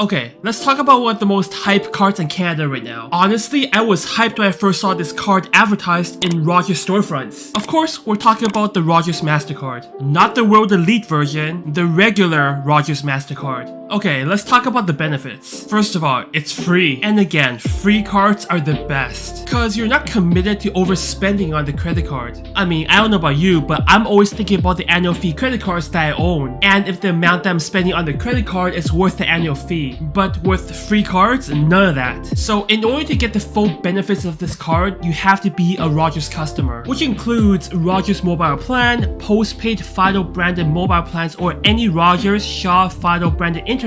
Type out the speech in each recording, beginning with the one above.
Okay, let's talk about one of the most hyped cards in Canada right now. Honestly, I was hyped when I first saw this card advertised in Rogers storefronts. Of course, we're talking about the Rogers Mastercard. Not the World Elite version, the regular Rogers Mastercard. Okay, let's talk about the benefits. First of all, it's free. And again, free cards are the best. Cause you're not committed to overspending on the credit card. I mean, I don't know about you, but I'm always thinking about the annual fee credit cards that I own. And if the amount that I'm spending on the credit card is worth the annual fee. But with free cards, none of that. So in order to get the full benefits of this card, you have to be a Rogers customer, which includes Rogers mobile plan, postpaid Fido branded mobile plans, or any Rogers, Shaw, Fido branded internet,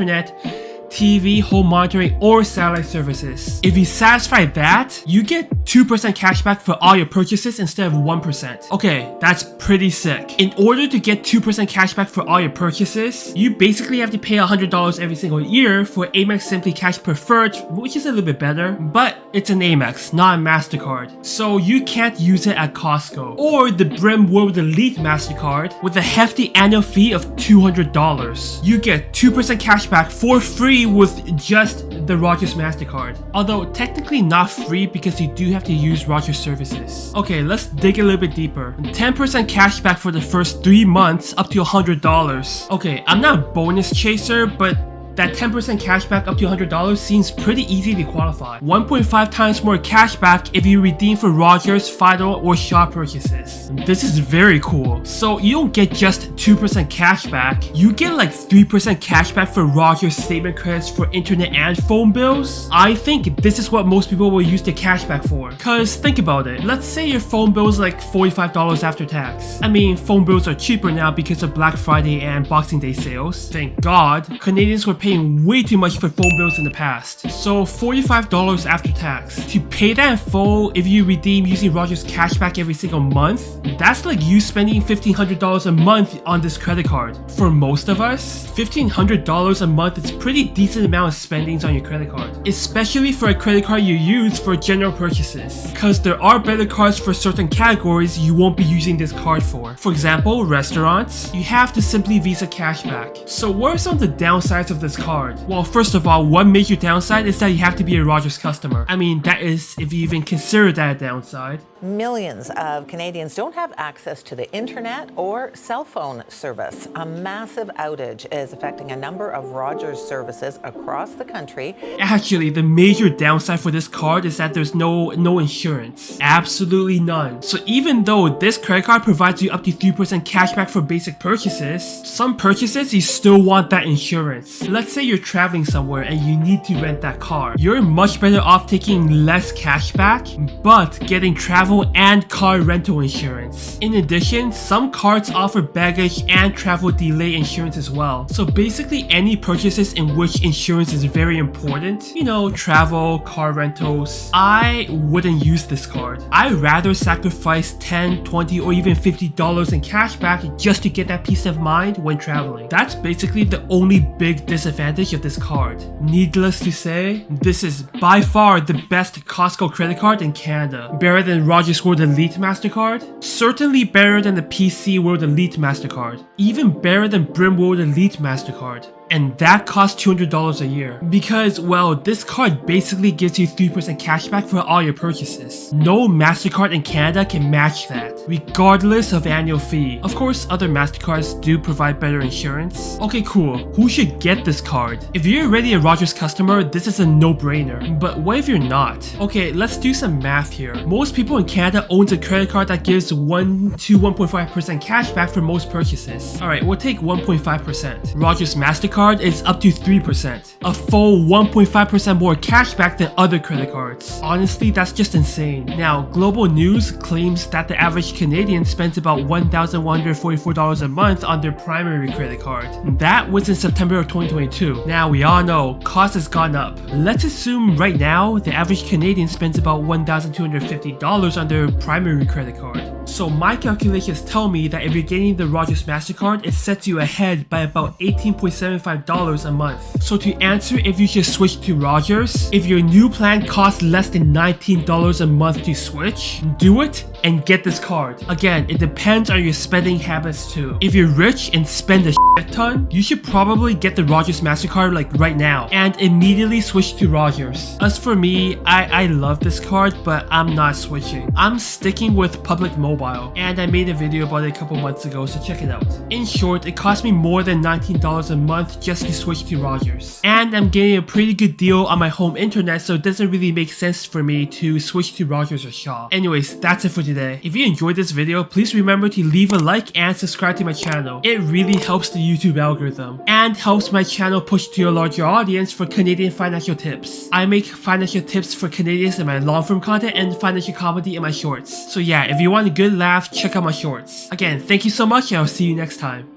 TV, home monitoring, or satellite services. If you satisfy that, you get 2% cashback for all your purchases instead of 1%. Okay, that's pretty sick. In order to get 2% cashback for all your purchases, you basically have to pay $100 every single year for Amex Simply Cash Preferred, which is a little bit better, but it's an Amex, not a MasterCard. So you can't use it at Costco. Or the Brim World Elite MasterCard with a hefty annual fee of $200. You get 2% cashback for free with just the Rogers Mastercard. Although technically not free because you do have to use Rogers services. Okay, let's dig a little bit deeper. 10% cashback for the first 3 months up to $100. Okay, I'm not a bonus chaser, but that 10% cashback up to $100 seems pretty easy to qualify. 1.5 times more cashback if you redeem for Rogers, Fido, or Shaw purchases. This is very cool. So you don't get just 2% cashback, you get like 3% cashback for Rogers statement credits for internet and phone bills. I think this is what most people will use the cashback for. Cause think about it, let's say your phone bill is like $45 after tax. I mean, phone bills are cheaper now because of Black Friday and Boxing Day sales. Thank God. Canadians were paying way too much for phone bills in the past. So $45 after tax. To pay that in full, if you redeem using Rogers Cashback every single month, that's like you spending $1,500 a month on this credit card. For most of us, $1,500 a month is pretty decent amount of spendings on your credit card. Especially for a credit card you use for general purchases. Cause there are better cards for certain categories you won't be using this card for. For example, restaurants, you have the Simply Visa Cashback. So what are some of the downsides of this card? Well, first of all, one major downside is that you have to be a Rogers customer. I mean, that is if you even consider that a downside. Millions of Canadians don't have access to the internet or cell phone service. A massive outage is affecting a number of Rogers services across the country. Actually, the major downside for this card is that there's no insurance. Absolutely none. So even though this credit card provides you up to 3% cashback for basic purchases, some purchases you still want that insurance. Let's say you're traveling somewhere and you need to rent that car. You're much better off taking less cashback, but getting travel and car rental insurance. In addition, some cards offer baggage and travel delay insurance as well. So basically any purchases in which insurance is very important, you know, travel, car rentals, I wouldn't use this card. I'd rather sacrifice $10, $20, or even $50 in cashback just to get that peace of mind when traveling. That's basically the only big disadvantage of this card. Needless to say, this is by far the best Costco credit card in Canada. Better than Rogers World Elite MasterCard, certainly better than the PC World Elite MasterCard, even better than Brim World Elite MasterCard. And that costs $200 a year. Because, well, this card basically gives you 3% cashback for all your purchases. No MasterCard in Canada can match that, regardless of annual fee. Of course, other MasterCards do provide better insurance. Okay, cool. Who should get this card? If you're already a Rogers customer, this is a no-brainer. But what if you're not? Okay, let's do some math here. Most people in Canada owns a credit card that gives 1 to 1.5% cashback for most purchases. Alright, we'll take 1.5%. Rogers MasterCard is up to 3%, a full 1.5% more cashback than other credit cards. Honestly, that's just insane. Now, Global News claims that the average Canadian spends about $1,144 a month on their primary credit card. That was in September of 2022. Now, we all know cost has gone up. Let's assume right now the average Canadian spends about $1,250 on their primary credit card. So my calculations tell me that if you're getting the Rogers MasterCard, it sets you ahead by about $18.75 a month. So to answer if you should switch to Rogers, if your new plan costs less than $19 a month to switch, do it and get this card. Again, it depends on your spending habits too. If you're rich and spend a shit ton, you should probably get the Rogers Mastercard like right now and immediately switch to Rogers. As for me, I love this card, but I'm not switching. I'm sticking with Public Mobile, and I made a video about it a couple months ago, so check it out. In short, it cost me more than $19 a month just to switch to Rogers. And I'm getting a pretty good deal on my home internet, so it doesn't really make sense for me to switch to Rogers or Shaw. Anyways, that's it for today. If you enjoyed this video, please remember to leave a like and subscribe to my channel. It really helps the YouTube algorithm and helps my channel push to a larger audience for Canadian financial tips. I make financial tips for Canadians in my long form content and financial comedy in my shorts. So yeah, if you want a good laugh, check out my shorts. Again, thank you so much and I'll see you next time.